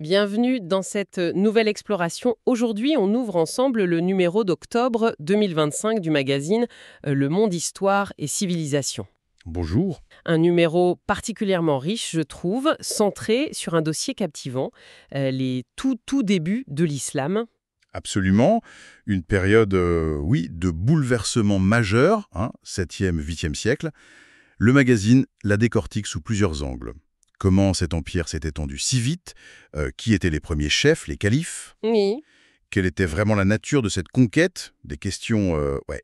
Bienvenue dans cette nouvelle exploration. Aujourd'hui, on ouvre ensemble le numéro d'octobre 2025 du magazine Le Monde Histoire et Civilisation. Bonjour. Un numéro particulièrement riche, je trouve, centré sur un dossier captivant, les tout débuts de l'islam. Absolument. Une période, oui, de bouleversement majeur, 7e, 8e siècle. Le magazine la décortique sous plusieurs angles. Comment cet empire s'est étendu si vite? Qui étaient les premiers chefs, les califes? Oui. Quelle était vraiment la nature de cette conquête? Des questions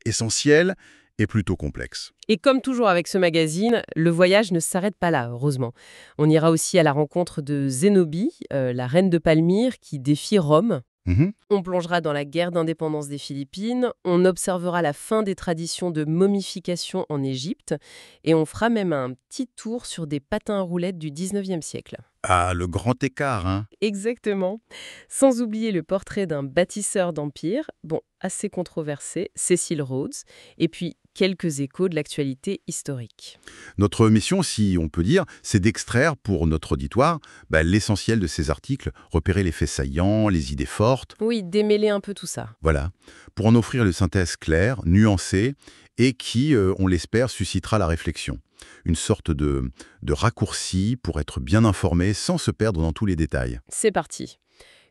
essentielles et plutôt complexes. Et comme toujours avec ce magazine, le voyage ne s'arrête pas là, heureusement. On ira aussi à la rencontre de Zénobie, la reine de Palmyre qui défie Rome. Mhm. On plongera dans la guerre d'indépendance des Philippines, on observera la fin des traditions de momification en Égypte, et on fera même un petit tour sur des patins à roulettes du 19e siècle. Ah, le grand écart, hein. Exactement. Sans oublier le portrait d'un bâtisseur d'empire, assez controversé, Cecil Rhodes, et puis quelques échos de l'actualité historique. Notre mission, si on peut dire, c'est d'extraire pour notre auditoire l'essentiel de ces articles, repérer les faits saillants, les idées fortes. Oui, démêler un peu tout ça. Voilà, pour en offrir une synthèse claire, nuancée, et qui, on l'espère, suscitera la réflexion. Une sorte de raccourci pour être bien informé sans se perdre dans tous les détails. C'est parti.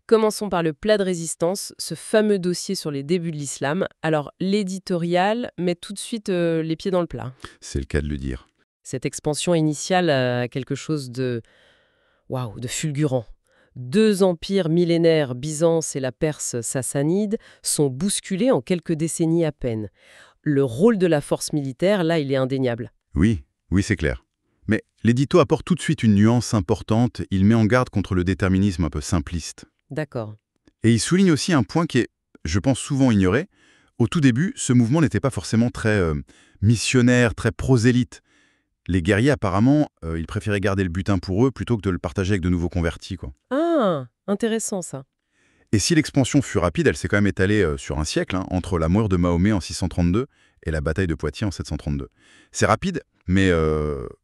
Commençons par le plat de résistance, ce fameux dossier sur les débuts de l'islam. Alors, l'éditorial met tout de suite les pieds dans le plat. C'est le cas de le dire. Cette expansion initiale a quelque chose de fulgurant. Deux empires millénaires, Byzance et la Perse sassanide, sont bousculés en quelques décennies à peine. Le rôle de la force militaire, là, il est indéniable. Oui, c'est clair. Mais l'édito apporte tout de suite une nuance importante, il met en garde contre le déterminisme un peu simpliste. D'accord. Et il souligne aussi un point qui est, je pense, souvent ignoré. Au tout début, ce mouvement n'était pas forcément très missionnaire, très prosélyte. Les guerriers, apparemment, ils préféraient garder le butin pour eux plutôt que de le partager avec de nouveaux convertis, quoi. Ah, intéressant ça. Et si l'expansion fut rapide, elle s'est quand même étalée sur un siècle, entre la mort de Mahomet en 632 et la bataille de Poitiers en 732. C'est rapide, mais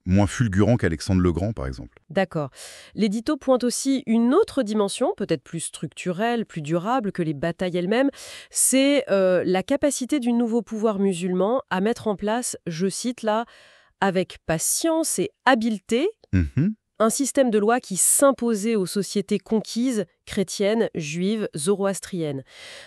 moins fulgurant qu'Alexandre le Grand, par exemple. D'accord. L'édito pointe aussi une autre dimension, peut-être plus structurelle, plus durable que les batailles elles-mêmes. C'est la capacité du nouveau pouvoir musulman à mettre en place, je cite là, avec patience et habileté, Mhm. un système de loi qui s'imposait aux sociétés conquises, chrétiennes, juives, zoroastriennes.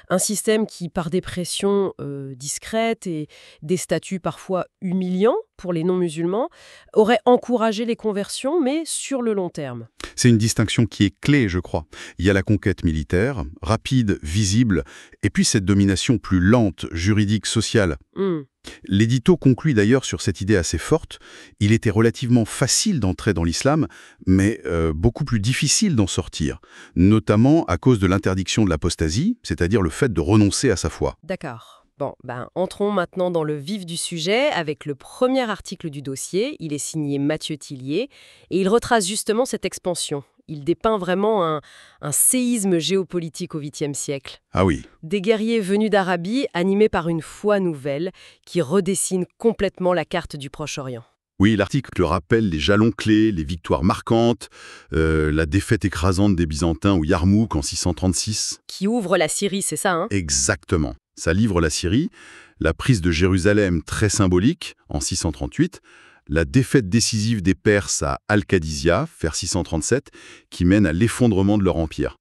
Un système qui, par des pressions discrètes et des statuts parfois humiliants pour les non-musulmans, aurait encouragé les conversions, mais sur le long terme. C'est une distinction qui est clé, je crois. Il y a la conquête militaire, rapide, visible, et puis cette domination plus lente, juridique, sociale. L'édito conclut d'ailleurs sur cette idée assez forte. Il était relativement facile d'entrer dans l'islam, mais beaucoup plus difficile d'en sortir, notamment à cause de l'interdiction de l'apostasie, c'est-à-dire le fait de renoncer à sa foi. D'accord. Entrons maintenant dans le vif du sujet avec le premier article du dossier. Il est signé Mathieu Tillier et il retrace justement cette expansion. Il dépeint vraiment un séisme géopolitique au 8e siècle. Ah oui, Des guerriers venus d'Arabie animés par une foi nouvelle qui redessine complètement la carte du Proche-Orient. oui, l'article rappelle les jalons clés, les victoires marquantes, la défaite écrasante des Byzantins au Yarmouk en 636. Qui ouvre la Syrie, c'est ça, hein? Exactement. Ça livre la Syrie, la prise de Jérusalem très symbolique en 638, la défaite décisive des Perses à Al-Qadisiyah, vers 637, qui mène à l'effondrement de leur empire.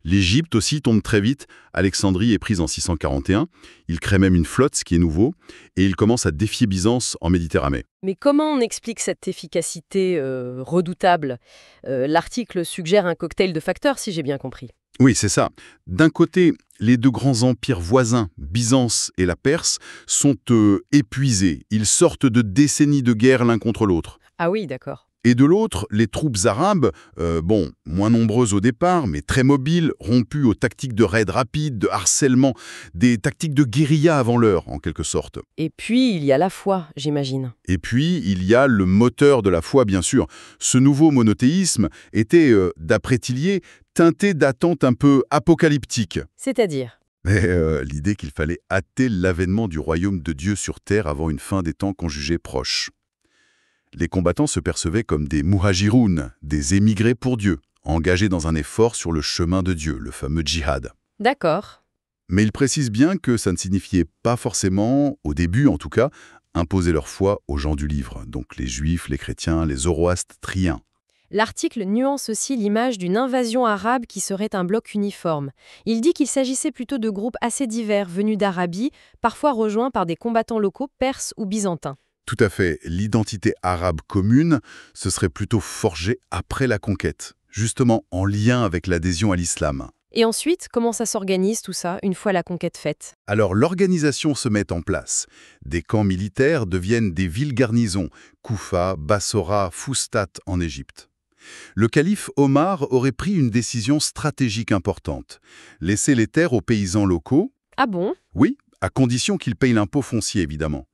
L'Égypte aussi tombe très vite, Alexandrie est prise en 641, il crée même une flotte, ce qui est nouveau, et il commence à défier Byzance en Méditerranée. Mais comment on explique cette efficacité redoutable? L'article suggère un cocktail de facteurs, si j'ai bien compris. Oui, c'est ça. D'un côté, les deux grands empires voisins, Byzance et la Perse, sont épuisés. Ils sortent de décennies de guerre l'un contre l'autre. Ah oui, d'accord. Et de l'autre, les troupes arabes, moins nombreuses au départ, mais très mobiles, rompues aux tactiques de raids rapides, de harcèlement, des tactiques de guérilla avant l'heure, en quelque sorte. Et puis, il y a la foi, j'imagine. Et puis, il y a le moteur de la foi, bien sûr. Ce nouveau monothéisme était, d'après Tillier, teinté d'attentes un peu apocalyptiques. C'est-à-dire? Mais l'idée qu'il fallait hâter l'avènement du royaume de Dieu sur terre avant une fin des temps qu'on jugeait proche. Les combattants se percevaient comme des muhajiroun, des émigrés pour Dieu. engagés dans un effort sur le chemin de Dieu, le fameux djihad. D'accord. Mais il précise bien que ça ne signifiait pas forcément, au début en tout cas, imposer leur foi aux gens du livre, donc les juifs, les chrétiens, les zoroastriens. L'article nuance aussi l'image d'une invasion arabe qui serait un bloc uniforme. Il dit qu'il s'agissait plutôt de groupes assez divers venus d'Arabie, parfois rejoints par des combattants locaux perses ou byzantins. Tout à fait, l'identité arabe commune se serait plutôt forgée après la conquête, justement en lien avec l'adhésion à l'islam. Et ensuite, comment ça s'organise tout ça, une fois la conquête faite? Alors l'organisation se met en place. Des camps militaires deviennent des villes-garnisons, Koufa, Bassora, Foustat en Égypte. Le calife Omar aurait pris une décision stratégique importante. Laisser les terres aux paysans locaux. Ah bon? Oui, à condition qu'ils payent l'impôt foncier évidemment.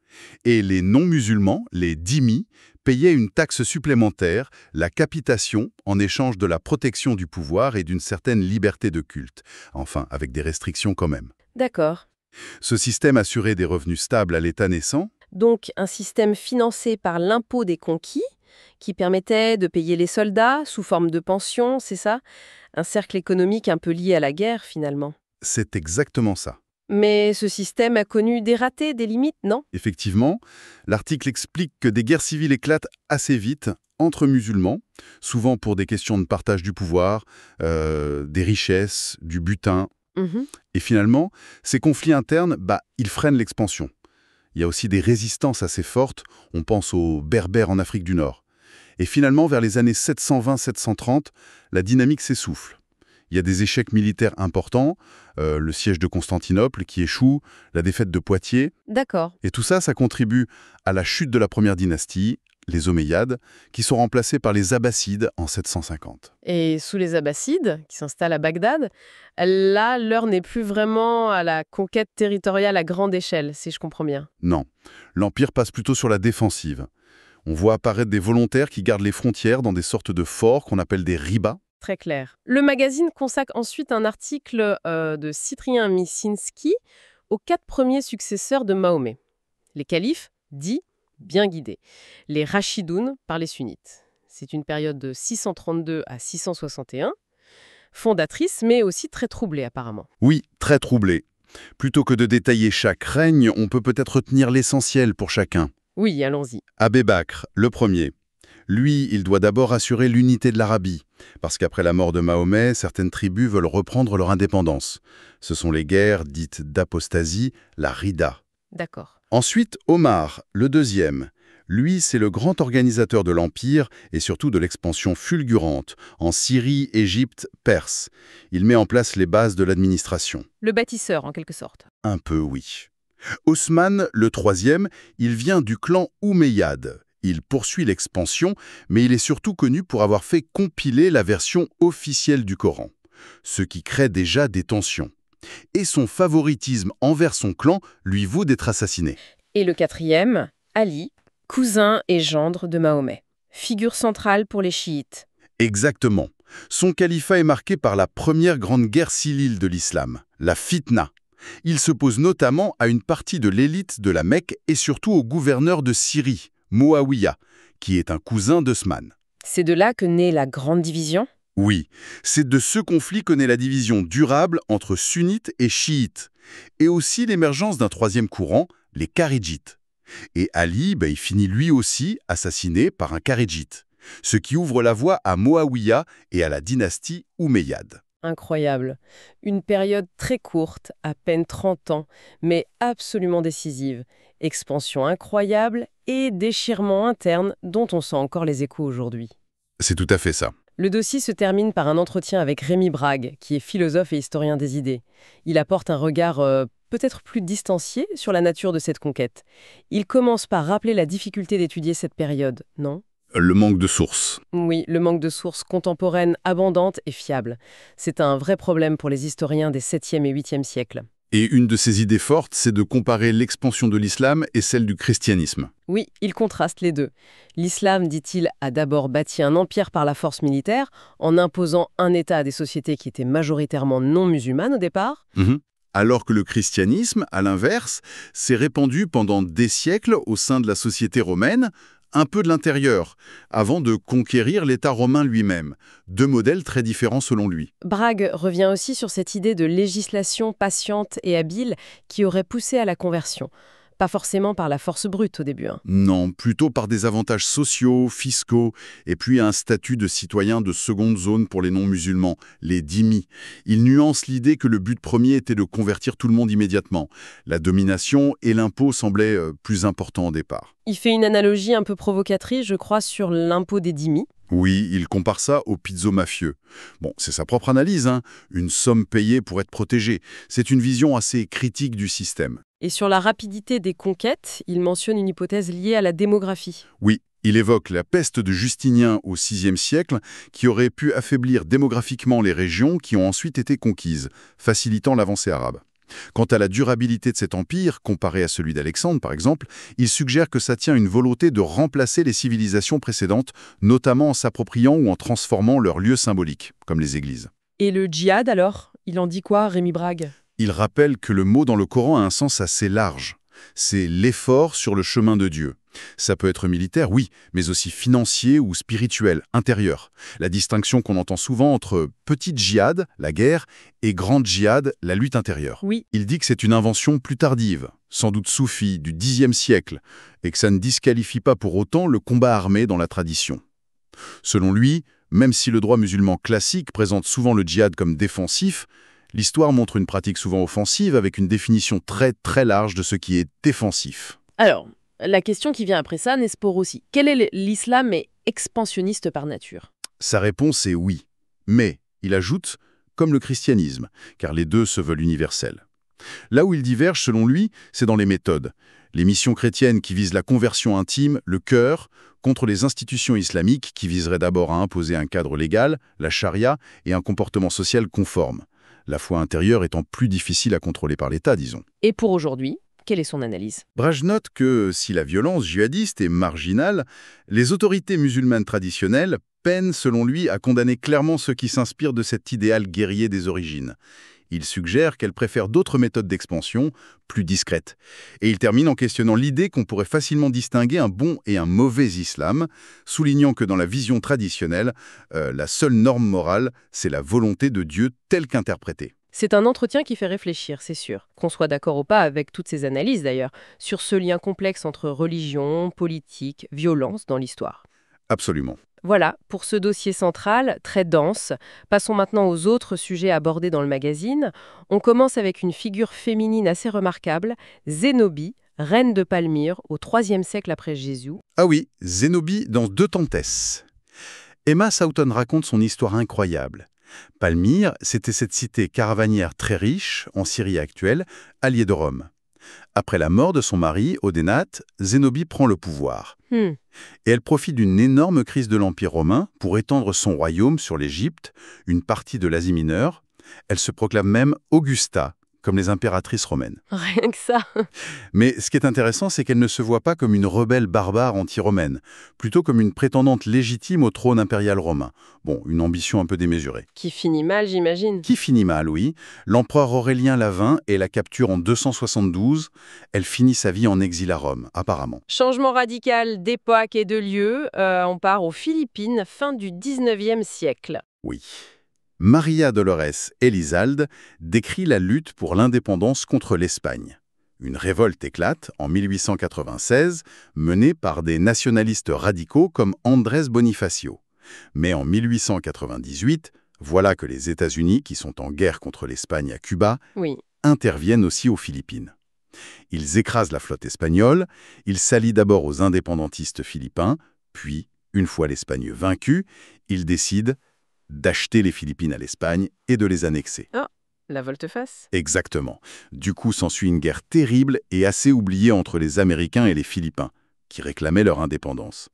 Et les non-musulmans, les dhimmis, payaient une taxe supplémentaire, la capitation, en échange de la protection du pouvoir et d'une certaine liberté de culte. Enfin, avec des restrictions quand même. D'accord. Ce système assurait des revenus stables à l'État naissant. Donc un système financé par l'impôt des conquis, qui permettait de payer les soldats sous forme de pension, c'est ça? Un cercle économique un peu lié à la guerre finalement. C'est exactement ça. Mais ce système a connu des ratés, des limites, non? Effectivement, l'article explique que des guerres civiles éclatent assez vite entre musulmans, souvent pour des questions de partage du pouvoir, des richesses, du butin. Mhm. Et finalement, ces conflits internes, ils freinent l'expansion. Il y a aussi des résistances assez fortes, on pense aux Berbères en Afrique du Nord. Et finalement, vers les années 720-730, la dynamique s'essouffle. Il y a des échecs militaires importants, le siège de Constantinople qui échoue, la défaite de Poitiers. D'accord. Et tout ça, ça contribue à la chute de la première dynastie, les Omeyyades, qui sont remplacés par les Abbassides en 750. Et sous les Abbassides, qui s'installent à Bagdad, là, l'heure n'est plus vraiment à la conquête territoriale à grande échelle, si je comprends bien. Non, l'Empire passe plutôt sur la défensive. On voit apparaître des volontaires qui gardent les frontières dans des sortes de forts qu'on appelle des ribas. Très clair. Le magazine consacre ensuite un article de Cyprien Micinski aux 4 premiers successeurs de Mahomet. Les califes, dits bien guidés. Les Rachidounes par les sunnites. C'est une période de 632 à 661, fondatrice mais aussi très troublée apparemment. Oui, très troublé. Plutôt que de détailler chaque règne, on peut peut-être retenir l'essentiel pour chacun. Oui, allons-y. Abé Bakr, le premier. Lui, il doit d'abord assurer l'unité de l'Arabie, parce qu'après la mort de Mahomet, certaines tribus veulent reprendre leur indépendance. Ce sont les guerres dites d'apostasie, la Rida. D'accord. Ensuite, Omar, le deuxième. Lui, c'est le grand organisateur de l'Empire et surtout de l'expansion fulgurante en Syrie, Égypte, Perse. Il met en place les bases de l'administration. Le bâtisseur, en quelque sorte. Un peu, oui. Osman, le troisième, il vient du clan Omeyyade. Il poursuit l'expansion, mais il est surtout connu pour avoir fait compiler la version officielle du Coran, ce qui crée déjà des tensions. Et son favoritisme envers son clan lui vaut d'être assassiné. Et le quatrième, Ali, cousin et gendre de Mahomet. Figure centrale pour les chiites. Exactement. Son califat est marqué par la première grande guerre civile de l'islam, la fitna. Il s'oppose notamment à une partie de l'élite de la Mecque et surtout au gouverneur de Syrie, Moawiya, qui est un cousin d'Osman. C'est de là que naît la grande division? Oui, c'est de ce conflit que naît la division durable entre sunnites et chiites, et aussi l'émergence d'un troisième courant, les kharidjites. Et Ali, il finit lui aussi assassiné par un kharidjite, ce qui ouvre la voie à Moawiya et à la dynastie Omeyyade. Incroyable. Une période très courte, à peine 30 ans, mais absolument décisive. Expansion incroyable et déchirement interne dont on sent encore les échos aujourd'hui. C'est tout à fait ça. Le dossier se termine par un entretien avec Rémi Brague, qui est philosophe et historien des idées. Il apporte un regard peut-être plus distancié sur la nature de cette conquête. Il commence par rappeler la difficulté d'étudier cette période, non ? Le manque de sources. Oui, le manque de sources contemporaines abondantes et fiables. C'est un vrai problème pour les historiens des 7e et 8e siècles. Et une de ses idées fortes, c'est de comparer l'expansion de l'islam et celle du christianisme. Oui, il contraste les deux. L'islam, dit-il, a d'abord bâti un empire par la force militaire, en imposant un État à des sociétés qui étaient majoritairement non musulmanes au départ. Alors que le christianisme, à l'inverse, s'est répandu pendant des siècles au sein de la société romaine, un peu de l'intérieur, avant de conquérir l'État romain lui-même. Deux modèles très différents selon lui. Bragg revient aussi sur cette idée de législation patiente et habile qui aurait poussé à la conversion. Pas forcément par la force brute au début. Non, plutôt par des avantages sociaux, fiscaux, et puis un statut de citoyen de seconde zone pour les non-musulmans, les dhimmis. Il nuance l'idée que le but premier était de convertir tout le monde immédiatement. La domination et l'impôt semblaient plus importants au départ. Il fait une analogie un peu provocatrice, je crois, sur l'impôt des dhimmis. Oui, il compare ça au pizzo-mafieux. Bon, c'est sa propre analyse, hein. Une somme payée pour être protégée. C'est une vision assez critique du système. Et sur la rapidité des conquêtes, il mentionne une hypothèse liée à la démographie. Oui, il évoque la peste de Justinien au VIe siècle qui aurait pu affaiblir démographiquement les régions qui ont ensuite été conquises, facilitant l'avancée arabe. Quant à la durabilité de cet empire, comparé à celui d'Alexandre par exemple, il suggère que ça tient à une volonté de remplacer les civilisations précédentes, notamment en s'appropriant ou en transformant leurs lieux symboliques, comme les églises. Et le djihad alors? Il en dit quoi, Rémi Bragg? Il rappelle que le mot dans le Coran a un sens assez large. C'est l'effort sur le chemin de Dieu. Ça peut être militaire, oui, mais aussi financier ou spirituel, intérieur. La distinction qu'on entend souvent entre petite djihad, la guerre, et grande djihad, la lutte intérieure. Oui. Il dit que c'est une invention plus tardive, sans doute soufie, du Xe siècle, et que ça ne disqualifie pas pour autant le combat armé dans la tradition. Selon lui, même si le droit musulman classique présente souvent le djihad comme défensif, l'histoire montre une pratique souvent offensive avec une définition très très large de ce qui est défensif. Alors, la question qui vient après ça, Nespor aussi. Quel est l'islam est expansionniste par nature? Sa réponse est oui. Mais, il ajoute, comme le christianisme, car les deux se veulent universels. Là où il diverge, selon lui, c'est dans les méthodes. Les missions chrétiennes qui visent la conversion intime, le cœur, contre les institutions islamiques qui viseraient d'abord à imposer un cadre légal, la charia, et un comportement social conforme. La foi intérieure étant plus difficile à contrôler par l'État, disons. Et pour aujourd'hui, quelle est son analyse? Bragg note que, si la violence djihadiste est marginale, les autorités musulmanes traditionnelles peinent, selon lui, à condamner clairement ceux qui s'inspirent de cet idéal guerrier des origines. Il suggère qu'elles préfèrent d'autres méthodes d'expansion, plus discrètes. Et il termine en questionnant l'idée qu'on pourrait facilement distinguer un bon et un mauvais islam, soulignant que dans la vision traditionnelle, la seule norme morale, c'est la volonté de Dieu telle qu'interprétée. C'est un entretien qui fait réfléchir, c'est sûr. Qu'on soit d'accord ou pas avec toutes ces analyses d'ailleurs, sur ce lien complexe entre religion, politique, violence dans l'histoire. Absolument. Voilà, pour ce dossier central, très dense. Passons maintenant aux autres sujets abordés dans le magazine. On commence avec une figure féminine assez remarquable, Zénobie, reine de Palmyre au IIIe siècle après Jésus. Ah oui, Zénobie dans Deux Tantès. Emma Soughton raconte son histoire incroyable. Palmyre, c'était cette cité caravanière très riche, en Syrie actuelle, alliée de Rome. Après la mort de son mari, Odénate, Zénobie prend le pouvoir. Et elle profite d'une énorme crise de l'Empire romain pour étendre son royaume sur l'Égypte, une partie de l'Asie mineure. Elle se proclame même Augusta, comme les impératrices romaines. Rien que ça. Mais ce qui est intéressant, c'est qu'elle ne se voit pas comme une rebelle barbare anti-romaine, plutôt comme une prétendante légitime au trône impérial romain. Bon, une ambition un peu démesurée. Qui finit mal, j'imagine. Qui finit mal, oui. L'empereur Aurélien la vainc et la capture en 272. Elle finit sa vie en exil à Rome, apparemment. Changement radical d'époque et de lieu. On part aux Philippines, fin du 19e siècle. Oui. Maria Dolores Elizalde décrit la lutte pour l'indépendance contre l'Espagne. Une révolte éclate en 1896, menée par des nationalistes radicaux comme Andrés Bonifacio. Mais en 1898, voilà que les États-Unis, qui sont en guerre contre l'Espagne à Cuba, interviennent aussi aux Philippines. Ils écrasent la flotte espagnole, ils s'allient d'abord aux indépendantistes philippins, puis, une fois l'Espagne vaincue, ils décident d'acheter les Philippines à l'Espagne et de les annexer. Ah, la volte-face. Exactement. Du coup, s'ensuit une guerre terrible et assez oubliée entre les Américains et les Philippins, qui réclamaient leur indépendance.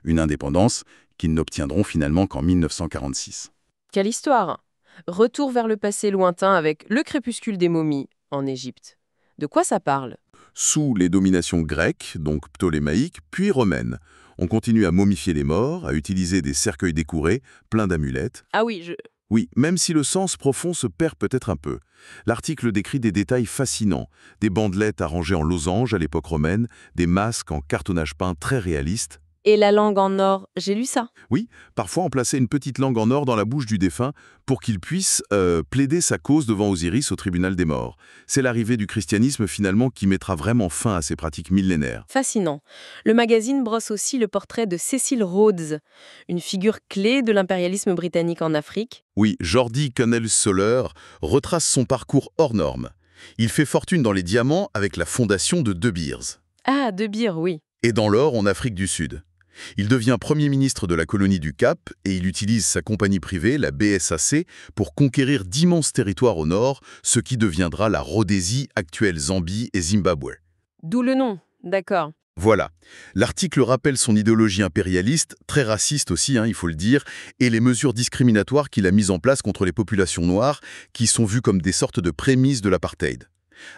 Une indépendance qu'ils n'obtiendront finalement qu'en 1946. Quelle histoire! Retour vers le passé lointain avec le crépuscule des momies en Égypte. De quoi ça parle? Sous les dominations grecques, donc ptolémaïques, puis romaines, on continue à momifier les morts, à utiliser des cercueils décorés, pleins d'amulettes. Ah oui, Oui, même si le sens profond se perd peut-être un peu. L'article décrit des détails fascinants, des bandelettes arrangées en losanges à l'époque romaine, des masques en cartonnage peint très réalistes, Et la langue en or, j'ai lu ça. Oui, parfois on plaçait une petite langue en or dans la bouche du défunt pour qu'il puisse plaider sa cause devant Osiris au tribunal des morts. C'est l'arrivée du christianisme finalement qui mettra vraiment fin à ces pratiques millénaires. Fascinant. Le magazine brosse aussi le portrait de Cecil Rhodes, une figure clé de l'impérialisme britannique en Afrique. Oui, Jordi Cannell-Soler retrace son parcours hors norme. Il fait fortune dans les diamants avec la fondation de De Beers. Ah, De Beers, oui. Et dans l'or en Afrique du Sud. Il devient Premier ministre de la colonie du Cap et il utilise sa compagnie privée, la BSAC, pour conquérir d'immenses territoires au nord, ce qui deviendra la Rhodésie, actuelle Zambie et Zimbabwe. D'où le nom, d'accord. Voilà. L'article rappelle son idéologie impérialiste, très raciste aussi, il faut le dire, et les mesures discriminatoires qu'il a mises en place contre les populations noires, qui sont vues comme des sortes de prémices de l'apartheid.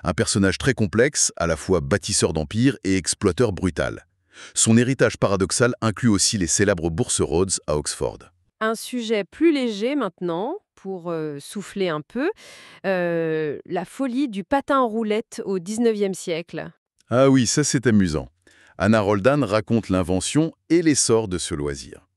Un personnage très complexe, à la fois bâtisseur d'empire et exploiteur brutal. Son héritage paradoxal inclut aussi les célèbres bourses Rhodes à Oxford. Un sujet plus léger maintenant, pour souffler un peu, la folie du patin en roulette au XIXe siècle. Ah oui, ça c'est amusant. Anna Roldan raconte l'invention et l'essor de ce loisir.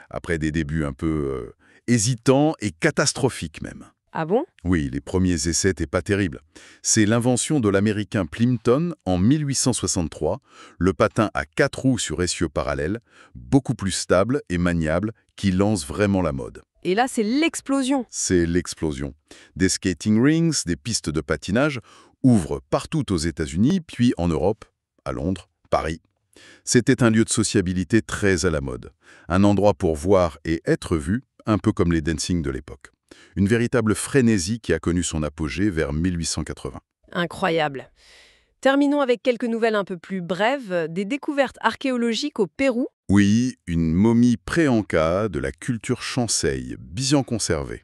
Après des débuts un peu hésitants et catastrophiques même. Ah bon? Oui, les premiers essais n'étaient pas terribles. C'est l'invention de l'américain Plimpton en 1863, le patin à 4 roues sur essieu parallèle, beaucoup plus stable et maniable, qui lance vraiment la mode. Et là, c'est l'explosion. C'est l'explosion. Des skating rings, des pistes de patinage, ouvrent partout aux États-Unis, puis en Europe, à Londres, Paris. C'était un lieu de sociabilité très à la mode. Un endroit pour voir et être vu, un peu comme les dancing de l'époque. Une véritable frénésie qui a connu son apogée vers 1880. Incroyable. Terminons avec quelques nouvelles un peu plus brèves, des découvertes archéologiques au Pérou. Oui, une momie pré-Inca de la culture Chansey, bien conservée.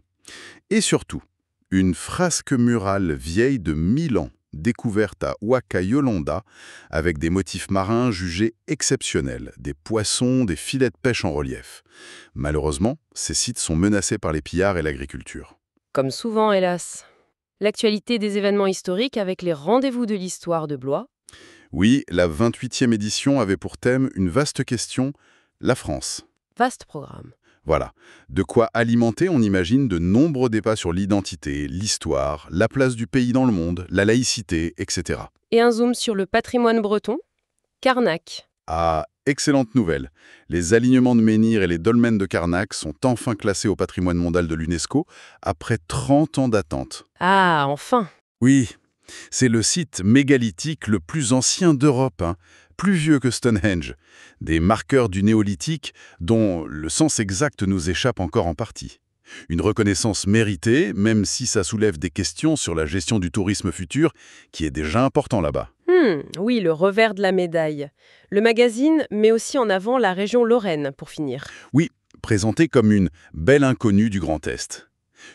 Et surtout, une frasque murale vieille de 1000 ans, découverte à Huaca Yolanda, avec des motifs marins jugés exceptionnels, des poissons, des filets de pêche en relief. Malheureusement, ces sites sont menacés par les pillards et l'agriculture. Comme souvent, hélas. L'actualité des événements historiques avec les rendez-vous de l'histoire de Blois. Oui, la 28e édition avait pour thème une vaste question, la France. Vaste programme. Voilà, de quoi alimenter, on imagine, de nombreux débats sur l'identité, l'histoire, la place du pays dans le monde, la laïcité, etc. Et un zoom sur le patrimoine breton. Carnac. Ah, excellente nouvelle. Les alignements de menhirs et les dolmens de Carnac sont enfin classés au patrimoine mondial de l'UNESCO après 30 ans d'attente. Ah, enfin. Oui, c'est le site mégalithique le plus ancien d'Europe, plus vieux que Stonehenge. Des marqueurs du néolithique dont le sens exact nous échappe encore en partie. Une reconnaissance méritée, même si ça soulève des questions sur la gestion du tourisme futur, qui est déjà important là-bas. Oui, le revers de la médaille. Le magazine met aussi en avant la région Lorraine, pour finir. Oui, présentée comme une belle inconnue du Grand Est.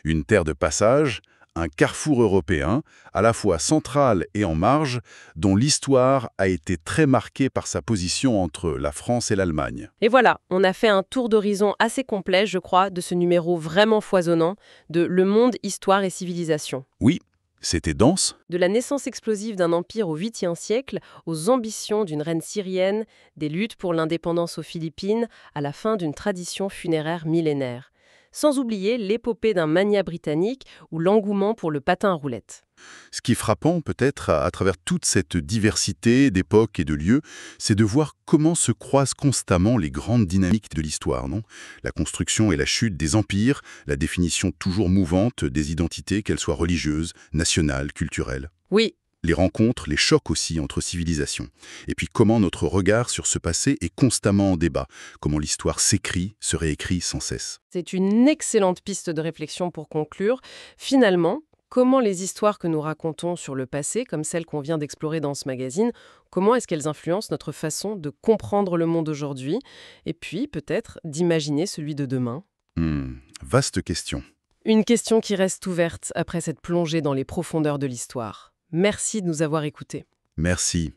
Une terre de passage, un carrefour européen, à la fois central et en marge, dont l'histoire a été très marquée par sa position entre la France et l'Allemagne. Et voilà, on a fait un tour d'horizon assez complet, je crois, de ce numéro vraiment foisonnant de Le Monde, Histoire et Civilisation. Oui, c'était dense. De la naissance explosive d'un empire au 8e siècle, aux ambitions d'une reine syrienne, des luttes pour l'indépendance aux Philippines, à la fin d'une tradition funéraire millénaire. Sans oublier l'épopée d'un mania britannique ou l'engouement pour le patin à roulettes. Ce qui est frappant peut-être à travers toute cette diversité d'époques et de lieux, c'est de voir comment se croisent constamment les grandes dynamiques de l'histoire, non ? La construction et la chute des empires, la définition toujours mouvante des identités, qu'elles soient religieuses, nationales, culturelles. Oui. Les rencontres, les chocs aussi entre civilisations. Et puis comment notre regard sur ce passé est constamment en débat. Comment l'histoire s'écrit, se réécrit sans cesse. C'est une excellente piste de réflexion pour conclure. Finalement, comment les histoires que nous racontons sur le passé, comme celles qu'on vient d'explorer dans ce magazine, comment est-ce qu'elles influencent notre façon de comprendre le monde aujourd'hui et puis peut-être d'imaginer celui de demain? Vaste question. Une question qui reste ouverte après cette plongée dans les profondeurs de l'histoire. Merci de nous avoir écoutés. Merci.